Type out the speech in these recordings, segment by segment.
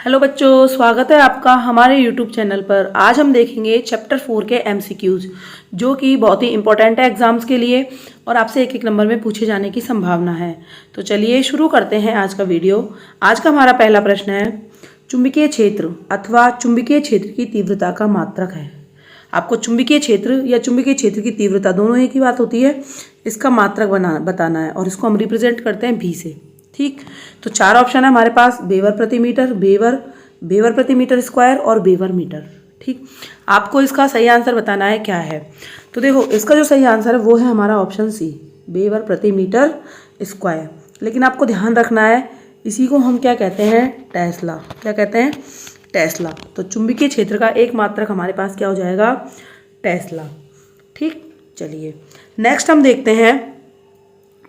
Hello बच्चों, स्वागत है आपका हमारे यूट्यूब चैनल पर। आज हम देखेंगे चैप्टर 4 के एमसीक्यूज, जो कि बहुत ही इंपॉर्टेंट है एग्जाम्स के लिए और आपसे एक एक नंबर में पूछे जाने की संभावना है। तो चलिए शुरू करते हैं आज का वीडियो। आज का हमारा पहला प्रश्न है, चुंबकीय क्षेत्र अथवा चुंबकीय क्षेत्र की तीव्रता का मात्रक है। आपको चुंबकीय क्षेत्र या चुंबकीय क्षेत्र की तीव्रता दोनों एक ही बात होती है, इसका मात्रक बताना है और इसको हम रिप्रेजेंट करते हैं भी से। ठीक, तो चार ऑप्शन है हमारे पास, बेवर प्रति मीटर, बेवर प्रति मीटर स्क्वायर और बेवर मीटर। ठीक, आपको इसका सही आंसर बताना है क्या है। तो देखो, इसका जो सही आंसर है वो है हमारा ऑप्शन सी, बेवर प्रति मीटर स्क्वायर। लेकिन आपको ध्यान रखना है, इसी को हम क्या कहते हैं, टेस्ला। क्या कहते हैं, टेस्ला। तो चुंबकीय क्षेत्र का एक मात्रक हमारे पास क्या हो जाएगा, टेस्ला। ठीक, चलिए नेक्स्ट हम देखते हैं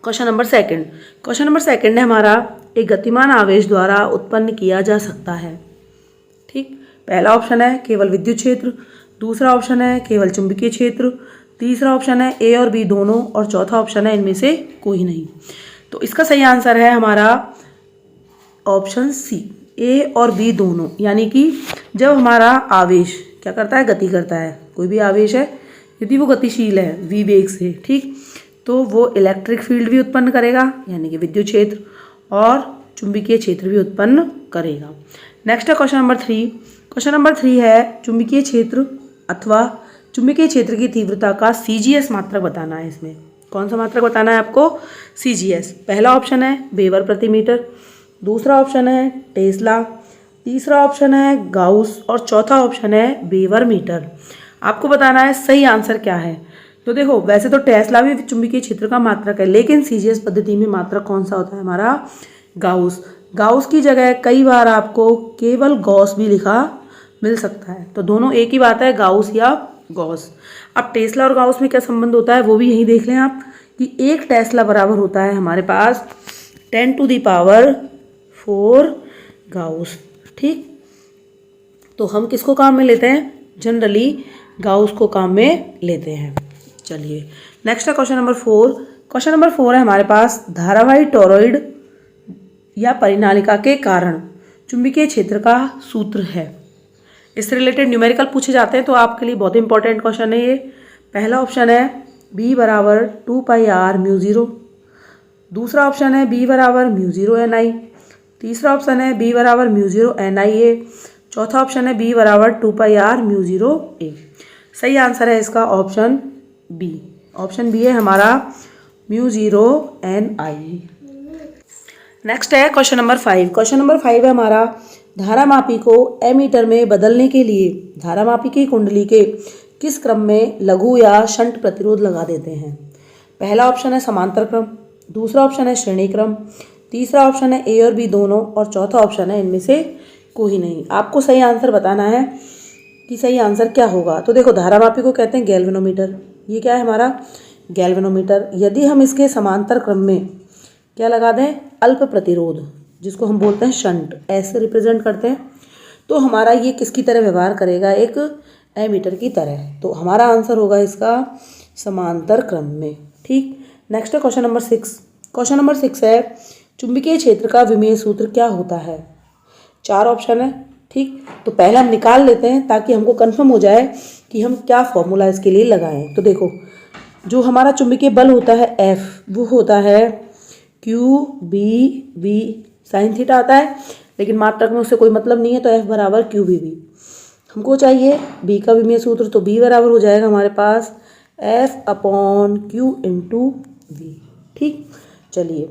question number second. Question number second है हमारा, एक गतिमान आवेश द्वारा उत्पन्न किया जा सकता है। ठीक, पहला ऑप्शन है केवल विद्युत क्षेत्र, दूसरा ऑप्शन है केवल चुंबकीय क्षेत्र, तीसरा ऑप्शन है ए और बी दोनों और चौथा ऑप्शन है इनमें से कोई नहीं। तो इसका सही आंसर है हमारा ऑप्शन सी, ए और बी दोनों। यानी कि जब हमारा आवेश क्या करता है, गति करता है, कोई भी आवेश है यदि वो गतिशील है v वेग से, ठीक, तो वो इलेक्ट्रिक फील्ड भी उत्पन्न करेगा यानी कि विद्युत क्षेत्र, और चुंबकीय क्षेत्र भी उत्पन्न करेगा। नेक्स्ट है क्वेश्चन नंबर 3। क्वेश्चन नंबर 3 है, चुंबकीय क्षेत्र अथवा चुंबकीय क्षेत्र की तीव्रता का सीजीएस मात्रक बताना है। इसमें कौन सा मात्रक बताना है आपको, सीजीएस। पहला ऑप्शन है बेवर प्रति मीटर, दूसरा ऑप्शन है टेस्ला, तीसरा ऑप्शन है गाउस और चौथा ऑप्शन है बेवर मीटर। आपको बताना है सही आंसर क्या है। तो देखो, वैसे तो टेस्ला भी चुंबकीय क्षेत्र का मात्रक है, लेकिन सीजीएस पद्धति में मात्रक कौन सा होता है हमारा, गाउस। गाउस की जगह कई बार आपको केवल गॉस भी लिखा मिल सकता है, तो दोनों एक ही बात है, गाउस या गॉस। अब टेस्ला और गाउस में क्या संबंध होता है वो भी यही देख लें आप, कि एक टेस्ला बराबर होता है हमारे पास 10⁴ गाउस। ठीक, तो हम किसको काम में लेते हैं, जनरली गाउस को काम में लेते हैं। चलिए नेक्स्ट है क्वेश्चन नंबर 4। क्वेश्चन नंबर 4 है हमारे पास, धारावाही टोरॉइड या परिनालिका के कारण चुंबकीय क्षेत्र का सूत्र है। इससे रिलेटेड न्यूमेरिकल पूछे जाते हैं, तो आपके लिए बहुत इंपॉर्टेंट क्वेश्चन है ये। पहला ऑप्शन है B बराबर 2πr μ0, दूसरा ऑप्शन है B बराबर μ0 ni, तीसरा ऑप्शन है B बराबर μ0 nia, चौथा ऑप्शन है B बराबर 2πr μ0 a। सही आंसर है इसका ऑप्शन बी। ऑप्शन बी है हमारा μ0 ni। नेक्स्ट है क्वेश्चन नंबर 5। क्वेश्चन नंबर 5 है हमारा, धारामापी को एमीटर में बदलने के लिए धारामापी की कुंडली के किस क्रम में लघु या शंट प्रतिरोध लगा देते हैं। पहला ऑप्शन है समांतर क्रम, दूसरा ऑप्शन है श्रेणी क्रम, तीसरा ऑप्शन है ए और बी दोनों और चौथा ऑप्शन है इनमें से कोई नहीं। आपको सही आंसर बताना है कि सही आंसर क्या होगा। तो देखो, धारामापी को कहते हैं गैल्वेनोमीटर। ये क्या है हमारा, गैल्वेनोमीटर। यदि हम इसके समांतर क्रम में क्या लगा दें, अल्प प्रतिरोध, जिसको हम बोलते हैं शंट, ऐसे रिप्रेजेंट करते हैं, तो हमारा ये किसकी तरह व्यवहार करेगा, एक एमीटर की तरह। तो हमारा आंसर होगा इसका समांतर क्रम में। ठीक, नेक्स्ट है क्वेश्चन नंबर 6। क्वेश्चन नंबर 6 है, चुंबकीय क्षेत्र का विमेय सूत्र क्या होता है। चार ऑप्शन है। ठीक, तो पहले हम निकाल लेते हैं ताकि हमको कंफर्म हो जाए कि हम क्या फॉर्मूला इसके लिए लगाएं। तो देखो, जो हमारा चुंबकीय बल होता है F, वो होता है QBV sin थीटा आता है, लेकिन मात्रक में उससे कोई मतलब नहीं है, तो F बराबर QBV। हमको चाहिए B का विमेय सूत्र, तो B बराबर हो जाएगा हमारे पास F/Q × V। ठीक, चलिए,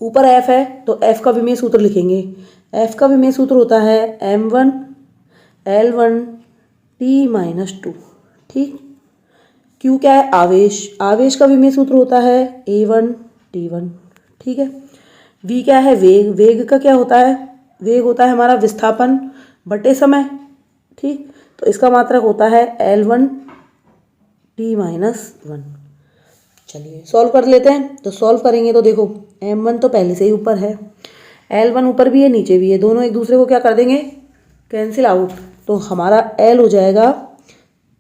ऊपर F है तो F का विमेय सूत्र लिखेंगे। F का विमेय सूत्र होता है m1 l1 t-2। ठीक, Q क्या है, आवेश। आवेश का विमेय सूत्र होता है a1 t1। ठीक है, V क्या है, वेग। वेग का क्या होता है, वेग होता है हमारा विस्थापन बटे समय। ठीक, तो इसका मात्रक होता है l1 t-1। चलिए सॉल्व कर लेते हैं। तो सॉल्व करेंगे तो देखो, m1 तो पहले से ही ऊपर है, l1 ऊपर भी है नीचे भी है, दोनों एक दूसरे को क्या कर देंगे, कैंसिल आउट, तो हमारा l हो जाएगा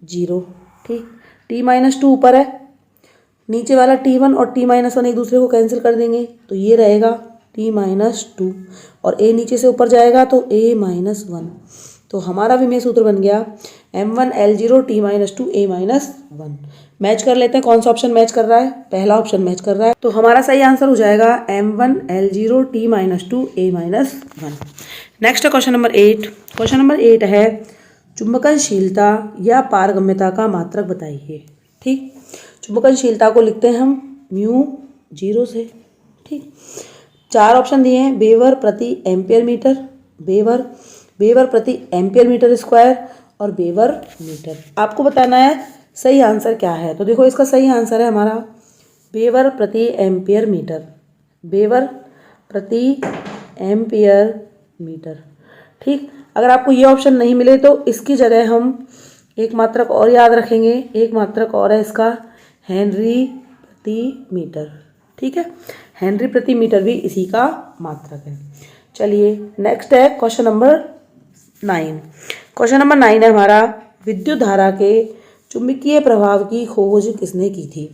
0। ठीक, t-2 ऊपर है, नीचे वाला t1 और t-1 एक दूसरे को कैंसिल कर देंगे, तो ये रहेगा -2 और a नीचे से ऊपर जाएगा तो a-1। तो हमारा विमेय सूत्र बन गया m1L0 t-2 a-1। मैच कर लेते हैं, कौन सा ऑप्शन मैच कर रहा है, पहला ऑप्शन मैच कर रहा है, तो हमारा सही आंसर हो जाएगा m1L0 t-2 a-1। नेक्स्ट है क्वेश्चन नंबर 8। क्वेश्चन नंबर 8 है चुंबकनशीलता या पारगम्यता का मात्रक बताइए। ठीक, चुंबकनशीलता को लिखते हैं हम म्यू 0 से। ठीक, 4 ऑप्शन दिए हैं, वेबर प्रति एम्पियर मीटर, वेबर प्रति एम्पियर मीटर स्क्वायर और वेबर मीटर। आपको बताना है सही आंसर क्या है। तो देखो इसका सही आंसर है हमारा वेबर प्रति एम्पियर मीटर, वेबर प्रति एम्पियर मीटर। ठीक, अगर आपको ये ऑप्शन नहीं मिले तो इसकी जगह हम एक मात्रक और याद रखेंगे, एक मात्रक और है इसका हेनरी प्रति मीटर। ठीक है, हेनरी प्रति मीटर भी इसी का मात्रक है। चलिए नेक्स्ट है क्वेश्चन नंबर 9। क्वेश्चन नंबर 9 है हमारा विद्युत धारा के चुंबकीय प्रभाव की खोज किसने की थी।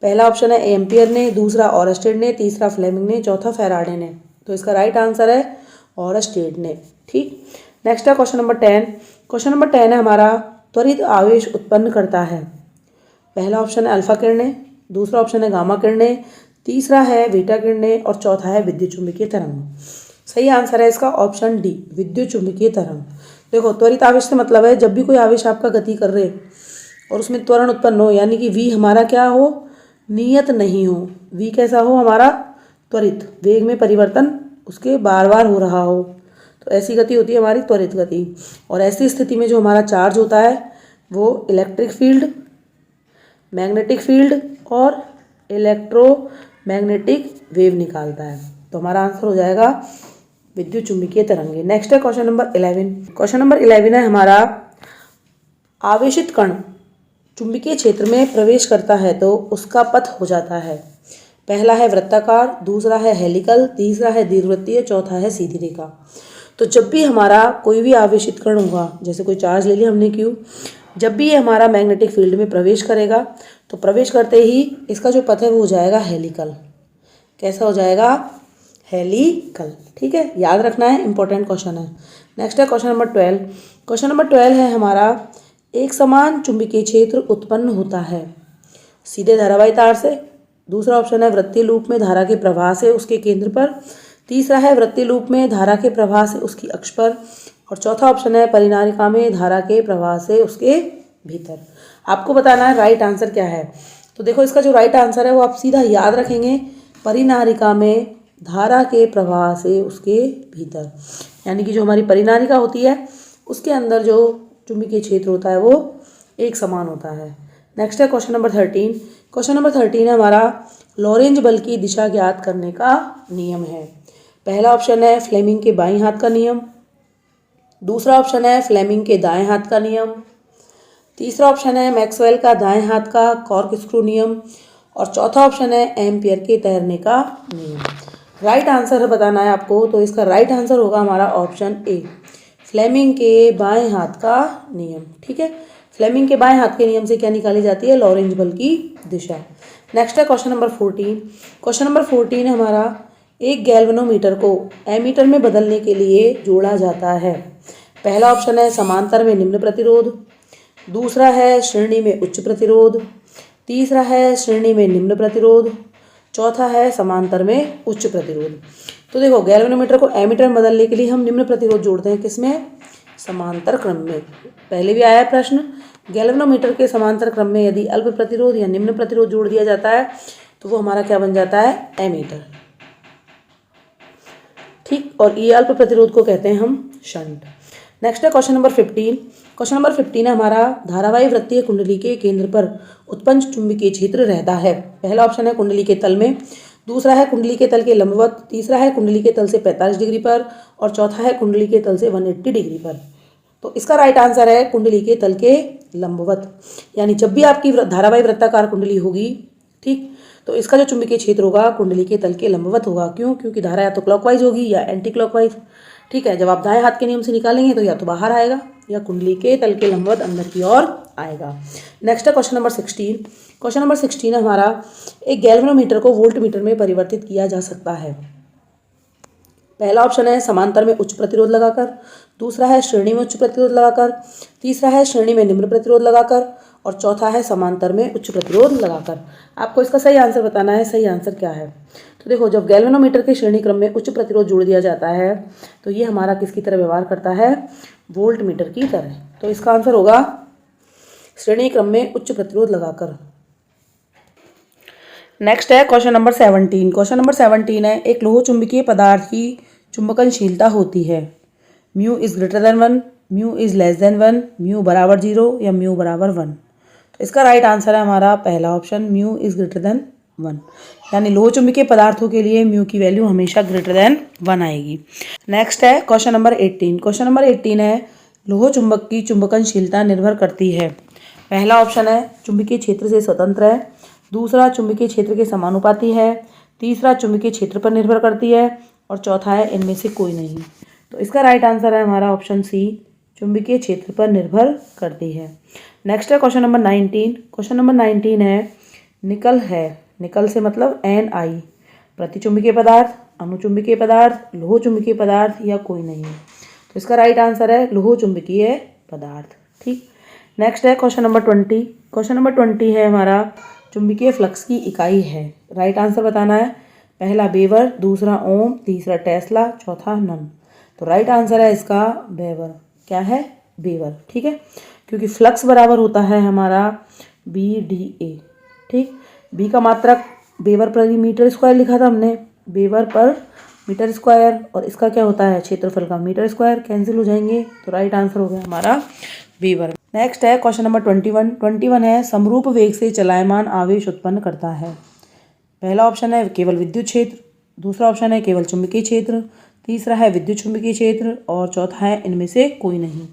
पहला ऑप्शन है एम्पियर ने, दूसरा ऑरस्टेड ने, तीसरा फ्लेमिंग ने, चौथा फैराडे ने। तो इसका राइट आंसर है ऑरस्टेड ने। ठीक, नेक्स्ट है क्वेश्चन नंबर 10। क्वेश्चन नंबर 10 है हमारा त्वरित आवेश उत्पन्न करता है। पहला ऑप्शन है अल्फा किरणें, दूसरा ऑप्शन है गामा किरणें, तीसरा है बीटा किरणें और चौथा है विद्युत चुंबकीय तरंग। सही आंसर है इसका ऑप्शन डी, विद्युत चुंबकीय तरंग। देखो त्वरित आवेश से मतलब है जब भी कोई आवेश आपका गति कर रहे और उसमें त्वरण उत्पन्न हो, यानी कि v हमारा क्या हो, नियत नहीं हो, v कैसा हो हमारा त्वरित, वेग में परिवर्तन उसके बार बार हो रहा हो, तो ऐसी गति होती है हमारी त्वरित गति। और ऐसी स्थिति में जो हमारा चार्ज होता है वो इलेक्ट्रिक फील्ड, मैग्नेटिक फील्ड और इलेक्ट्रोमैग्नेटिक वेव निकालता है। तो हमारा आंसर हो जाएगा विद्युत चुंबकीय तरंगे। नेक्स्ट है क्वेश्चन नंबर 11। क्वेश्चन नंबर 11 है हमारा आवेशित कण चुंबकीय क्षेत्र में प्रवेश करता है तो उसका पथ हो जाता है। पहला है वृत्ताकार, दूसरा है हेलिकल, तीसरा है दीर्घवृत्तीय, चौथा है सीधी रेखा। तो जब भी हमारा कोई भी आवेशित कण होगा, जैसे कोई चार्ज ले लिया हमने क्यू, जब भी ये हमारा मैग्नेटिक फील्ड में प्रवेश करेगा तो प्रवेश करते ही इसका जो पथ है वो हो जाएगा हेलिकल। कैसा हो जाएगा, हेलिकल। ठीक है, याद रखना है, इंपॉर्टेंट क्वेश्चन है। नेक्स्ट है क्वेश्चन नंबर 12। क्वेश्चन नंबर 12 है हमारा एक समान चुंबकीय क्षेत्र उत्पन्न होता है सीधे धारावाही तार से, दूसरा ऑप्शन है वृत्तीय लूप में धारा के प्रवाह से उसके केंद्र पर, तीसरा है वृत्तीय लूप में धारा के प्रवाह से उसकी अक्ष पर और चौथा ऑप्शन है परिनालिका में धारा के प्रवाह से उसके भीतर। आपको बताना है राइट आंसर क्या है। तो देखो इसका जो राइट आंसर है वो आप सीधा याद रखेंगे, परिनालिका में धारा के प्रवाह से उसके भीतर, यानी कि जो हमारी परिनालिका होती है उसके अंदर जो चुंबकीय क्षेत्र होता है वो एक समान होता है। नेक्स्ट है क्वेश्चन नंबर 13। क्वेश्चन नंबर 13 है हमारा लॉरेंज बल की दिशा ज्ञात करने का नियम है। पहला ऑप्शन है फ्लेमिंग के बाईं हाथ का नियम, दूसरा ऑप्शन है फ्लेमिंग के दाएं हाथ का नियम, तीसरा ऑप्शन है मैक्सवेल का दाएं हाथ का कॉर्क स्क्रू नियम और चौथा ऑप्शन है एम्पियर के तैरने का नियम। राइट आंसर बताना है आपको, तो इसका राइट आंसर होगा हमारा ऑप्शन ए, फ्लेमिंग के बाएं हाथ का नियम। ठीक है, फ्लेमिंग के बाएं हाथ के नियम से क्या निकाली जाती है, लॉरेंज बल की दिशा। नेक्स्ट है क्वेश्चन नंबर 14। क्वेश्चन नंबर 14 है हमारा एक गैल्वेनोमीटर को एमीटर में बदलने के लिए जोड़ा जाता है। पहला ऑप्शन है समांतर में निम्न प्रतिरोध, दूसरा है श्रेणी में उच्च प्रतिरोध, तीसरा है श्रेणी में निम्न प्रतिरोध, चौथा है समांतर में उच्च प्रतिरोध। तो देखो गैल्वेनोमीटर को एमीटर में बदलने के लिए हम निम्न प्रतिरोध जोड़ते हैं, किसमें, समांतर क्रम में। पहले भी आया प्रश्न, गैल्वेनोमीटर के समांतर क्रम में यदि अल्प प्रतिरोध या निम्न प्रतिरोध जोड़ दिया जाता है तो वो हमारा क्या बन जाता है, एमीटर। ठीक, और ये अल्प प्रतिरोध को कहते हैं हम शंट। नेक्स्ट है क्वेश्चन नंबर 15। क्वेश्चन नंबर 15 है हमारा धारावाही वृत्तीय कुंडली के केंद्र पर उत्पन्न चुंबकीय क्षेत्र रहता है। पहला ऑप्शन है कुंडली के तल में, दूसरा है कुंडली के तल के लंबवत, तीसरा है कुंडली के तल से 45 डिग्री पर और चौथा है कुंडली के तल से 180 डिग्री पर। तो इसका राइट आंसर है कुंडली के तल के लंबवत, यानी जब भी आपकी धारावाही वृत्ताकार कुंडली होगी, ठीक, तो इसका जो चुंबकीय क्षेत्र होगा कुंडली के तल के लंबवत होगा। क्यों, क्योंकि धारा या तो क्लॉकवाइज होगी या एंटी क्लॉकवाइज। ठीक है, जब आप दाएं हाथ के नियम से निकालेंगे तो या तो बाहर आएगा या कुंडली के तल के लंबवत अंदर की ओर आएगा। नेक्स्ट है क्वेश्चन नंबर 16। क्वेश्चन नंबर 16 है हमारा एक गैल्वेनोमीटर को वोल्टमीटर में परिवर्तित किया जा सकता है। पहला ऑप्शन है समांतर में उच्च प्रतिरोध लगाकर, दूसरा है श्रेणी में उच्च प्रतिरोध लगाकर, तीसरा है श्रेणी में निम्न प्रतिरोध लगाकर और चौथा है समांतर में उच्च प्रतिरोध लगाकर। आपको इसका सही आंसर बताना है। सही आंसर क्या है? तो देखो, जब गैल्वेनोमीटर के श्रेणी क्रम में उच्च प्रतिरोध जोड़ दिया जाता है तो ये हमारा किसकी तरह व्यवहार करता है? वोल्ट मीटर की तरह। तो इसका आंसर होगा श्रेणी क्रम में उच्च प्रतिरोध लगाकर। नेक्स्ट है क्वेश्चन नंबर 17। क्वेश्चन नंबर 17 है, एक लोह चुंबकीय पदार्थ की चुंबकनशीलता होती है mu is greater than 1, mu is less than 1, mu बराबर 0 या म्यू बराबर 1। तो इसका राइट आंसर है हमारा पहला option, mu is greater than 1। यानी लोह चुंबकीय पदार्थों के लिए म्यू की वैल्यू हमेशा ग्रेटर देन 1 आएगी। नेक्स्ट है क्वेश्चन नंबर 18। क्वेश्चन नंबर 18 है, लोह चुंबक की चुंबकनशीलता निर्भर करती है। पहला ऑप्शन है चुंबकीय क्षेत्र से स्वतंत्र है, दूसरा चुंबकीय क्षेत्र के समानुपाती है, तीसरा चुंबकीय क्षेत्र पर निर्भर करती है और चौथा है इनमें से कोई नहीं। तो इसका राइट आंसर है हमारा ऑप्शन सी, चुंबकीय क्षेत्र पर निर्भर करती है। नेक्स्ट है क्वेश्चन नंबर 19। क्वेश्चन नंबर 19 है, निकल है, निकल से मतलब Ni, प्रतिचुंबकीय पदार्थ, अनुचुंबकीय पदार्थ, लोह चुंबकीय पदार्थ या कोई नहीं। तो इसका राइट आंसर है लोह चुंबकीय पदार्थ। ठीक। नेक्स्ट है क्वेश्चन नंबर 20। क्वेश्चन नंबर 20 है हमारा, चुंबकीय फ्लक्स की इकाई है। राइट आंसर बताना है। पहला वेबर, दूसरा ओम, तीसरा टेस्ला, चौथा नन। तो राइट आंसर है इसका वेबर। क्या है? वेबर। ठीक है, क्योंकि फ्लक्स बराबर होता है हमारा BDA। ठीक। बी का मात्रक वेबर प्रति मीटर स्क्वायर लिखा था हमने, वेबर पर मीटर स्क्वायर, और इसका क्या होता है? क्षेत्रफल का मीटर स्क्वायर। कैंसिल हो जाएंगे, तो राइट आंसर हो गया हमारा वेबर। नेक्स्ट है क्वेश्चन नंबर 21। 21 है, समरूप वेग से चलायमान आवेश उत्पन्न करता है। पहला ऑप्शन है केवल विद्युत क्षेत्र, दूसरा ऑप्शन है केवल चुंबकीय क्षेत्र, तीसरा है विद्युत चुंबकीय क्षेत्र और चौथा है इनमें से कोई नहीं।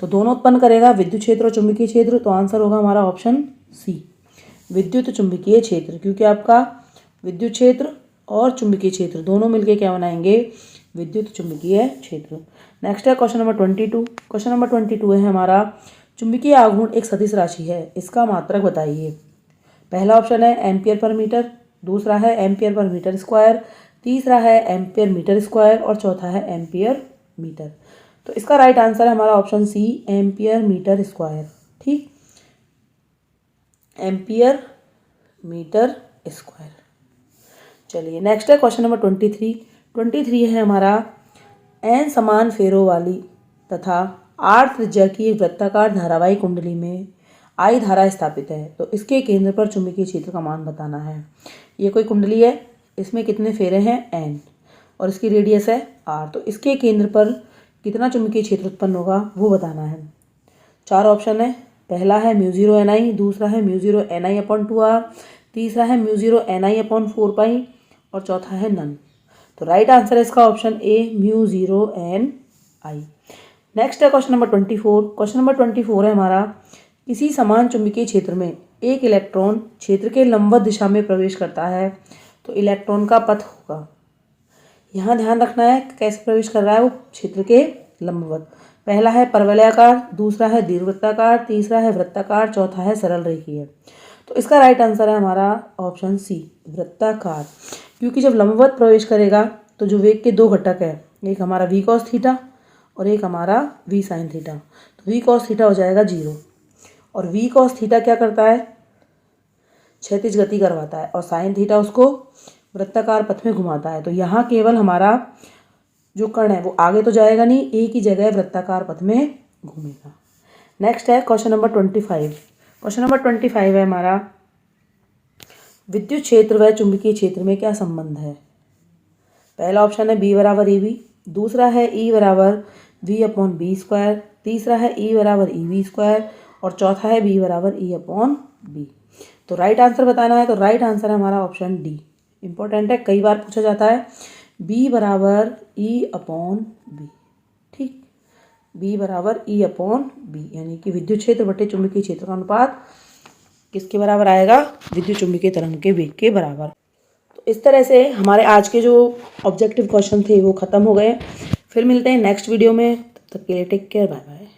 तो दोनों उत्पन्न करेगा, विद्युत क्षेत्र और चुंबकीय क्षेत्र। तो आंसर होगा हमारा ऑप्शन सी, विद्युत चुंबकीय क्षेत्र, क्योंकि आपका विद्युत क्षेत्र और चुंबकीय क्षेत्र दोनों मिलके क्या बनाएंगे? विद्युत चुंबकीय क्षेत्र। नेक्स्ट है क्वेश्चन नंबर 22। क्वेश्चन नंबर 22 है हमारा, चुंबकीय आघूर्ण एक सदिश राशि है, इसका मात्रक बताइए। पहला ऑप्शन है एम्पियर पर मीटर, दूसरा है एम्पियर पर मीटर स्क्वायर, तीसरा है एम्पियर मीटर स्क्वायर और चौथा है एम्पियर मीटर। तो इसका राइट आंसर है हमारा option C, ampere metre square. ठीक, एम्पियर मीटर स्क्वायर। चलिए नेक्स्ट है क्वेश्चन नंबर 23। 23 है हमारा, एन समान फेरों वाली तथा आर त्रिज्या की एक वृत्ताकार धारावाही कुंडली में आई धारा स्थापित है, तो इसके केंद्र पर चुंबकीय क्षेत्र का मान बताना है। ये कोई कुंडली है, इसमें कितने फेरे हैं? एन, और इसकी रेडियस है आर। तो इसके केंद्र पर कितना चुंबकीय क्षेत्र उत्पन्न होगा वो बताना है। 4 ऑप्शन है। पहला है μ0 Ni, दूसरा है μ0 Ni/2r, तीसरा है μ0 Ni/4π और चौथा है नन। तो राइट आंसर है इसका ऑप्शन ए, μ0 Ni। नेक्स्ट है क्वेश्चन नंबर 24। क्वेश्चन नंबर 24 है हमारा, किसी समान चुंबकीय क्षेत्र में एक इलेक्ट्रॉन क्षेत्र के लंबवत दिशा में प्रवेश करता है, तो इलेक्ट्रॉन का पथ होगा, यहाँ ध्यान रखना है कैसे प्रवेश कर रहा है वो, क्षेत्र के लंबवत। पहला है परवलयाकार, दूसरा है दीर्घवृत्ताकार, तीसरा है वृत्ताकार, चौथा है सरल रेखीय। तो इसका राइट आंसर है हमारा ऑप्शन सी, वृत्ताकार, क्योंकि जब लंबवत प्रवेश करेगा तो जो वेग के 2 घटक है, एक हमारा v cos थीटा और एक हमारा v sin थीटा, तो v cos थीटा हो जाएगा 0 और v cos थीटा क्या करता है? क्षैतिज गति करवाता है और sin थीटा उसको वृत्ताकार पथ में घुमाता है। तो यहाँ केवल हमारा जो कण है वो आगे तो जाएगा नहीं, एक ही जगह वृत्ताकार पथ में घूमेगा। नेक्स्ट है क्वेश्चन नंबर 25। क्वेश्चन नंबर 25 है हमारा, विद्युत क्षेत्र व चुंबकीय क्षेत्र में क्या संबंध है? पहला ऑप्शन है B बराबर EB, दूसरा है E बराबर V/B², तीसरा है E बराबर EV² और चौथा है B बराबर E/B। तो राइट आंसर बताना है। तो राइट आंसर है हमारा ऑप्शन डी, इंपॉर्टेंट है, कई बार पूछा जाता है। B बराबर E/B। ठीक, B बराबर E/B, यानी कि विद्युत क्षेत्र बटे चुंबकीय क्षेत्र का अनुपात किसके बराबर आएगा? विद्युत चुंबकीय तरंग के वेग के बराबर। तो इस तरह से हमारे आज के जो ऑब्जेक्टिव क्वेश्चन थे वो खत्म हो गए। फिर मिलते हैं नेक्स्ट वीडियो में, तब तक के लिए टेक केयर, बाय बाय।